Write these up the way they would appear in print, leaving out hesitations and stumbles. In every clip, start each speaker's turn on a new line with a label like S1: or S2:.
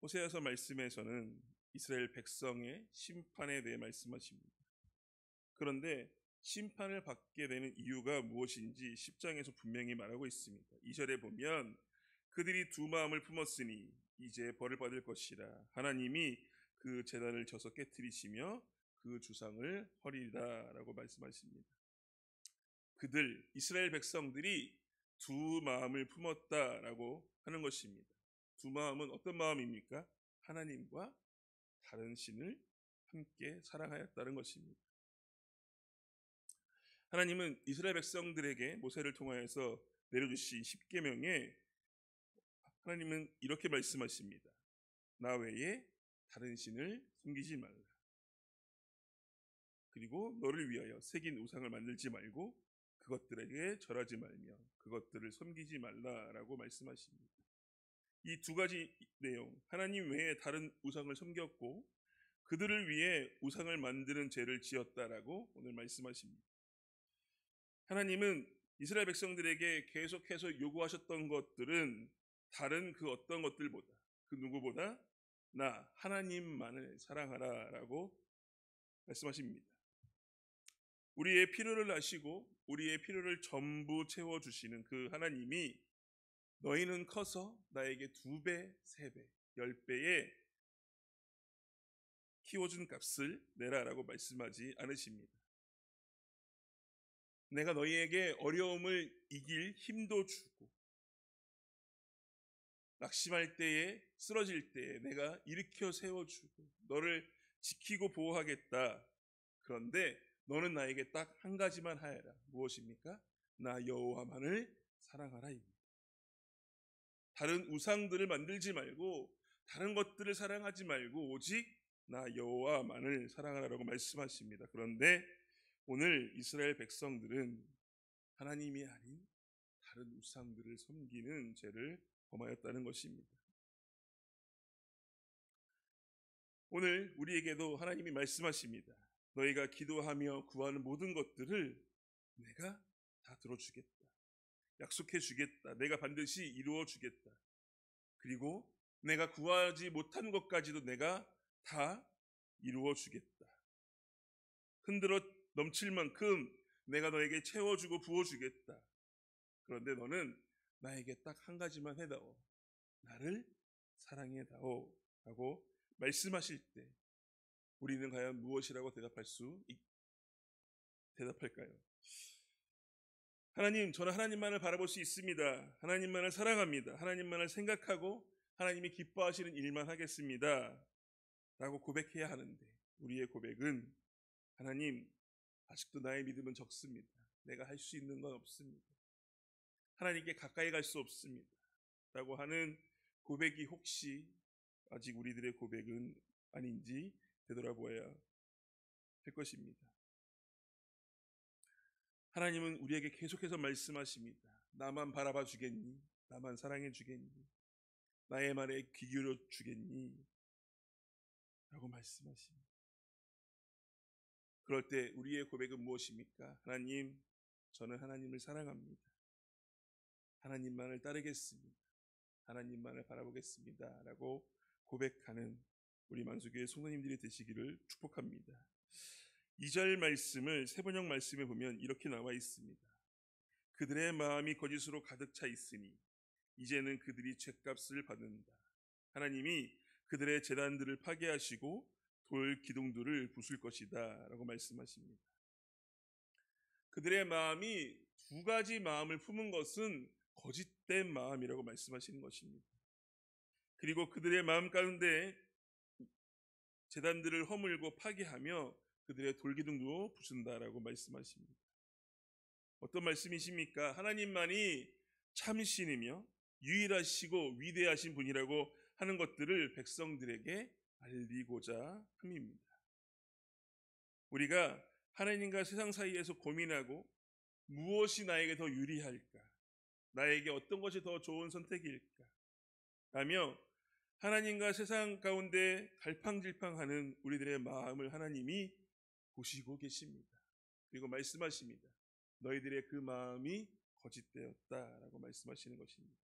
S1: 호세아서 말씀에서는 이스라엘 백성의 심판에 대해 말씀하십니다. 그런데 심판을 받게 되는 이유가 무엇인지 10장에서 분명히 말하고 있습니다. 2절에 보면 그들이 두 마음을 품었으니 이제 벌을 받을 것이라. 하나님이 그 제단을 쳐서 깨뜨리시며 그 주상을 헐이리라 라고 말씀하십니다. 그들 이스라엘 백성들이 두 마음을 품었다라고 하는 것입니다. 두 마음은 어떤 마음입니까? 하나님과 다른 신을 함께 사랑하였다는 것입니다. 하나님은 이스라엘 백성들에게 모세를 통하여서 내려주신 십계명에 하나님은 이렇게 말씀하십니다. 나 외에 다른 신을 섬기지 말라. 그리고 너를 위하여 새긴 우상을 만들지 말고 그것들에게 절하지 말며 그것들을 섬기지 말라라고 말씀하십니다. 이 두 가지 내용, 하나님 외에 다른 우상을 섬겼고 그들을 위해 우상을 만드는 죄를 지었다라고 오늘 말씀하십니다. 하나님은 이스라엘 백성들에게 계속해서 요구하셨던 것들은 다른 그 어떤 것들보다, 그 누구보다 나 하나님만을 사랑하라라고 말씀하십니다. 우리의 필요를 아시고 우리의 필요를 전부 채워주시는 그 하나님이 너희는 커서 나에게 2배, 3배, 10배의 키워준 값을 내라라고 말씀하지 않으십니다. 내가 너희에게 어려움을 이길 힘도 주고 낙심할 때에 쓰러질 때에 내가 일으켜 세워주고 너를 지키고 보호하겠다. 그런데 너는 나에게 딱 한 가지만 하여라. 무엇입니까? 나 여호와만을 사랑하라. 다른 우상들을 만들지 말고 다른 것들을 사랑하지 말고 오직 나 여호와만을 사랑하라고 말씀하십니다. 그런데 오늘 이스라엘 백성들은 하나님이 아닌 다른 우상들을 섬기는 죄를 범하였다는 것입니다. 오늘 우리에게도 하나님이 말씀하십니다. 너희가 기도하며 구하는 모든 것들을 내가 다 들어주겠다. 약속해 주겠다. 내가 반드시 이루어 주겠다. 그리고 내가 구하지 못한 것까지도 내가 다 이루어 주겠다. 흔들어 넘칠 만큼 내가 너에게 채워주고 부어주겠다. 그런데 너는 나에게 딱 한 가지만 해다오. 나를 사랑해다오 라고 말씀하실 때 우리는 과연 무엇이라고 대답할까요? 하나님, 저는 하나님만을 바라볼 수 있습니다. 하나님만을 사랑합니다. 하나님만을 생각하고 하나님이 기뻐하시는 일만 하겠습니다 라고 고백해야 하는데 우리의 고백은 하나님, 아직도 나의 믿음은 적습니다. 내가 할 수 있는 건 없습니다. 하나님께 가까이 갈 수 없습니다 라고 하는 고백이 혹시 아직 우리들의 고백은 아닌지 되돌아보아야 할 것입니다. 하나님은 우리에게 계속해서 말씀하십니다. 나만 바라봐 주겠니? 나만 사랑해 주겠니? 나의 말에 귀 기울여 주겠니? 라고 말씀하십니다. 그럴 때 우리의 고백은 무엇입니까? 하나님, 저는 하나님을 사랑합니다. 하나님만을 따르겠습니다. 하나님만을 바라보겠습니다 라고 고백하는 우리 만수교회 성도님들이 되시기를 축복합니다. 2절 말씀을 세번역 말씀에 보면 이렇게 나와 있습니다. 그들의 마음이 거짓으로 가득 차 있으니 이제는 그들이 죗값을 받는다. 하나님이 그들의 제단들을 파괴하시고 돌 기둥들을 부술 것이다 라고 말씀하십니다. 그들의 마음이 두 가지 마음을 품은 것은 거짓된 마음이라고 말씀하시는 것입니다. 그리고 그들의 마음 가운데 제단들을 허물고 파괴하며 그들의 돌기둥도 부순다라고 말씀하십니다. 어떤 말씀이십니까? 하나님만이 참신이며 유일하시고 위대하신 분이라고 하는 것들을 백성들에게 알리고자 함입니다. 우리가 하나님과 세상 사이에서 고민하고 무엇이 나에게 더 유리할까? 나에게 어떤 것이 더 좋은 선택일까? 라며 하나님과 세상 가운데 갈팡질팡하는 우리들의 마음을 하나님이 보시고 계십니다. 그리고 말씀하십니다. 너희들의 그 마음이 거짓되었다라고 말씀하시는 것입니다.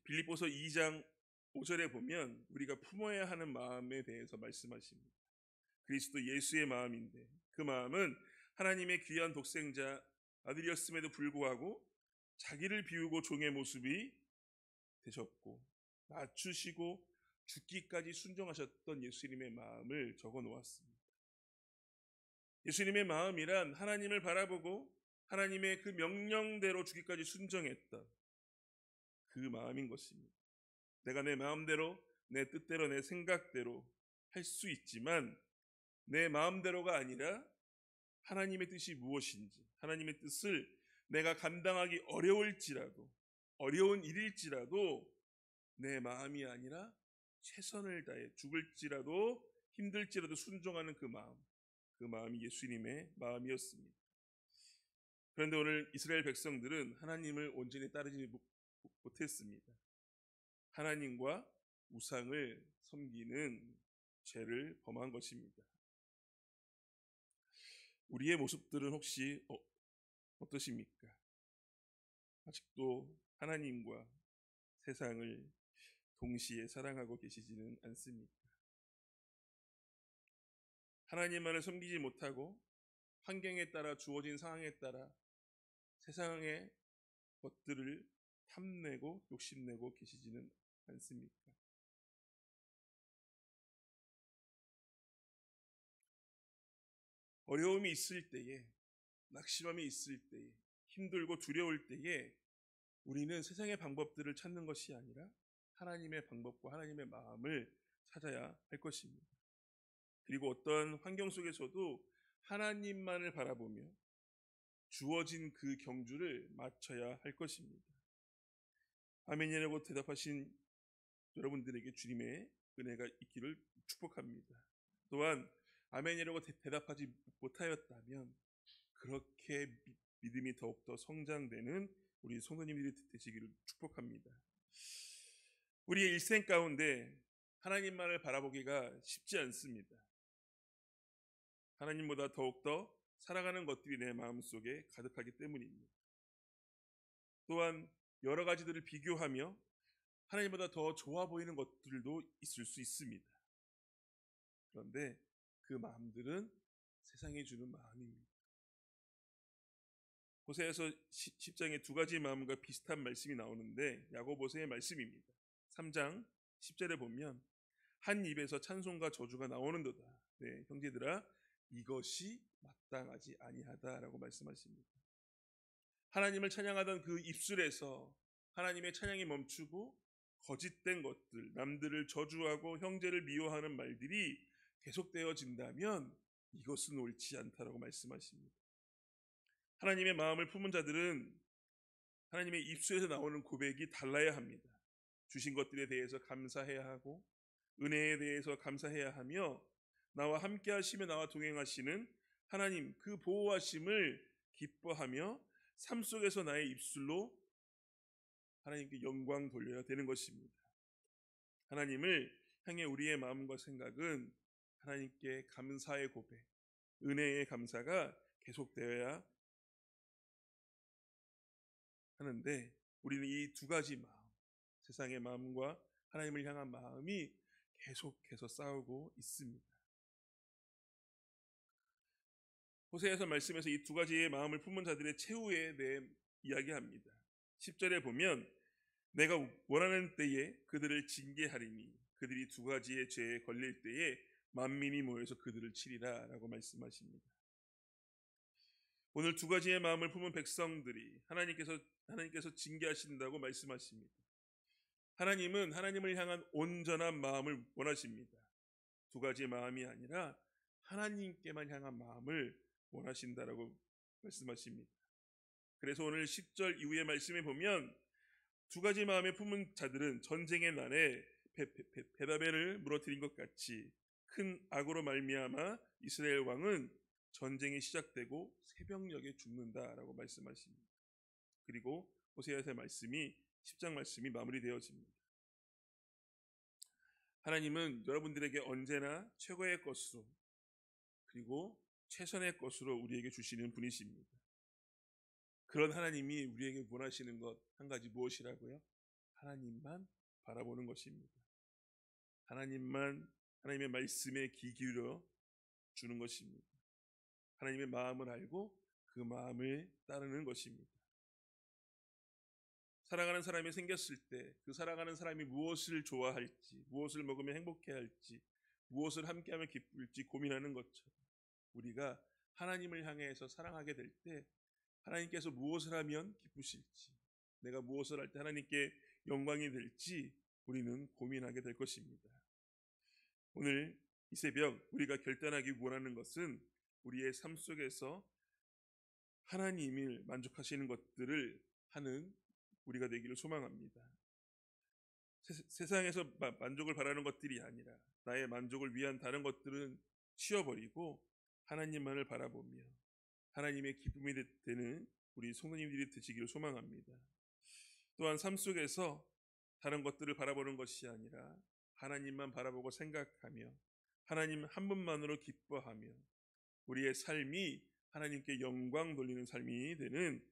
S1: 빌립보서 2장 5절에 보면 우리가 품어야 하는 마음에 대해서 말씀하십니다. 그리스도 예수의 마음인데 그 마음은 하나님의 귀한 독생자 아들이었음에도 불구하고 자기를 비우고 종의 모습이 되셨고 낮추시고 죽기까지 순종하셨던 예수님의 마음을 적어 놓았습니다. 예수님의 마음이란 하나님을 바라보고 하나님의 그 명령대로 죽기까지 순종했던 그 마음인 것입니다. 내가 내 마음대로, 내 뜻대로, 내 생각대로 할 수 있지만 내 마음대로가 아니라 하나님의 뜻이 무엇인지, 하나님의 뜻을 내가 감당하기 어려운 일일지라도 내 마음이 아니라 최선을 다해 죽을지라도 힘들지라도 순종하는 그 마음이 예수님의 마음이었습니다. 그런데 오늘 이스라엘 백성들은 하나님을 온전히 따르지 못했습니다. 하나님과 우상을 섬기는 죄를 범한 것입니다. 우리의 모습들은 혹시 어떠십니까? 아직도 하나님과 세상을 동시에 사랑하고 계시지는 않습니까? 하나님만을 섬기지 못하고 환경에 따라 주어진 상황에 따라 세상의 것들을 탐내고 욕심내고 계시지는 않습니까? 어려움이 있을 때에, 낙심함이 있을 때에, 힘들고 두려울 때에 우리는 세상의 방법들을 찾는 것이 아니라 하나님의 방법과 하나님의 마음을 찾아야 할 것입니다. 그리고 어떤 환경 속에서도 하나님만을 바라보며 주어진 그 경주를 맞춰야 할 것입니다. 아멘이라고 대답하신 여러분들에게 주님의 은혜가 있기를 축복합니다. 또한 아멘이라고 대답하지 못하였다면 그렇게 믿음이 더욱더 성장되는 우리 성도님들이 되시기를 축복합니다. 우리의 일생 가운데 하나님만을 바라보기가 쉽지 않습니다. 하나님보다 더욱더 사랑하는 것들이 내 마음속에 가득하기 때문입니다. 또한 여러 가지들을 비교하며 하나님보다 더 좋아 보이는 것들도 있을 수 있습니다. 그런데 그 마음들은 세상이 주는 마음입니다. 호세아서 10장에 두 가지 마음과 비슷한 말씀이 나오는데 야고보서의 말씀입니다. 3장 10절에 보면 한 입에서 찬송과 저주가 나오는도다. 네, 형제들아 이것이 마땅하지 아니하다라고 말씀하십니다. 하나님을 찬양하던 그 입술에서 하나님의 찬양이 멈추고 거짓된 것들, 남들을 저주하고 형제를 미워하는 말들이 계속되어진다면 이것은 옳지 않다라고 말씀하십니다. 하나님의 마음을 품은 자들은 하나님의 입술에서 나오는 고백이 달라야 합니다. 주신 것들에 대해서 감사해야 하고 은혜에 대해서 감사해야 하며 나와 함께 하시며 나와 동행하시는 하나님 그 보호하심을 기뻐하며 삶 속에서 나의 입술로 하나님께 영광 돌려야 되는 것입니다. 하나님을 향해 우리의 마음과 생각은 하나님께 감사의 고백, 은혜의 감사가 계속되어야 하는데 우리는 이 두 가지 마음, 세상의 마음과 하나님을 향한 마음이 계속해서 싸우고 있습니다. 호세아서 말씀에서 이 두 가지의 마음을 품은 자들의 최후에 대해 이야기합니다. 10절에 보면 내가 원하는 때에 그들을 징계하리니 그들이 두 가지의 죄에 걸릴 때에 만민이 모여서 그들을 치리라 라고 말씀하십니다. 오늘 두 가지의 마음을 품은 백성들이 하나님께서 징계하신다고 말씀하십니다. 하나님은 하나님을 향한 온전한 마음을 원하십니다. 두 가지의 마음이 아니라 하나님께만 향한 마음을 원하신다라고 말씀하십니다. 그래서 오늘 10절 이후의 말씀에 보면 두 가지 마음에 품은 자들은 전쟁의 날에 베다벨을 무너뜨린 것 같이 큰 악으로 말미암아 이스라엘 왕은 전쟁이 시작되고 새벽녘에 죽는다라고 말씀하십니다. 그리고 호세아서의 말씀이 10장 말씀이 마무리되어집니다. 하나님은 여러분들에게 언제나 최고의 것으로 그리고 최선의 것으로 우리에게 주시는 분이십니다. 그런 하나님이 우리에게 원하시는 것 한 가지 무엇이라고요? 하나님만 바라보는 것입니다. 하나님의 말씀에 귀 기울여 주는 것입니다. 하나님의 마음을 알고 그 마음을 따르는 것입니다. 사랑하는 사람이 생겼을 때 그 사랑하는 사람이 무엇을 좋아할지, 무엇을 먹으면 행복해할지, 무엇을 함께하면 기쁠지 고민하는 것처럼 우리가 하나님을 향해서 사랑하게 될 때 하나님께서 무엇을 하면 기쁘실지, 내가 무엇을 할 때 하나님께 영광이 될지 우리는 고민하게 될 것입니다. 오늘 이 새벽 우리가 결단하기 원하는 것은 우리의 삶 속에서 하나님을 만족하시는 것들을 하는 우리가 되기를 소망합니다. 세상에서 만족을 바라는 것들이 아니라 나의 만족을 위한 다른 것들은 치워버리고 하나님만을 바라보며 하나님의 기쁨이 되는 우리 성도님들이 되시기를 소망합니다. 또한 삶 속에서 다른 것들을 바라보는 것이 아니라 하나님만 바라보고 생각하며 하나님 한 분만으로 기뻐하며 우리의 삶이 하나님께 영광 돌리는 삶이 되는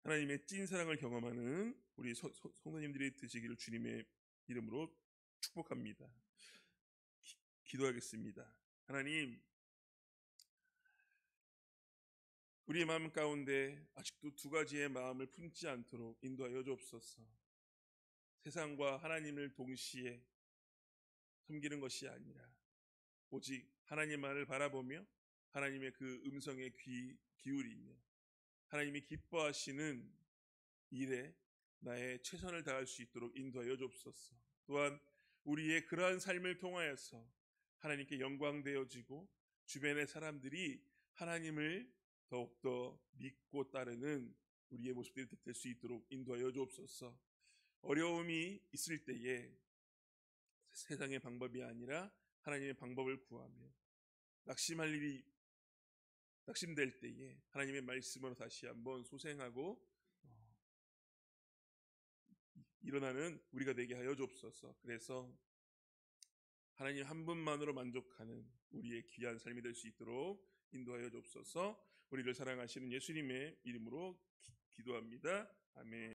S1: 하나님의 찐사랑을 경험하는 우리 성도님들이 되시기를 주님의 이름으로 축복합니다. 기도하겠습니다. 하나님, 우리의 마음 가운데 아직도 두 가지의 마음을 품지 않도록 인도하여 주옵소서. 세상과 하나님을 동시에 섬기는 것이 아니라 오직 하나님만을 바라보며 하나님의 그 음성에 귀 기울이며 하나님이 기뻐하시는 일에 나의 최선을 다할 수 있도록 인도하여 주옵소서. 또한 우리의 그러한 삶을 통하여서 하나님께 영광되어지고 주변의 사람들이 하나님을 더욱더 믿고 따르는 우리의 모습들이 될 수 있도록 인도하여 주옵소서. 어려움이 있을 때에 세상의 방법이 아니라 하나님의 방법을 구하며 낙심될 때에 하나님의 말씀으로 다시 한번 소생하고 일어나는 우리가 되게 하여 주옵소서. 그래서 하나님 한 분만으로 만족하는 우리의 귀한 삶이 될 수 있도록 인도하여 주옵소서. 우리를 사랑하시는 예수님의 이름으로 기도합니다. 아멘.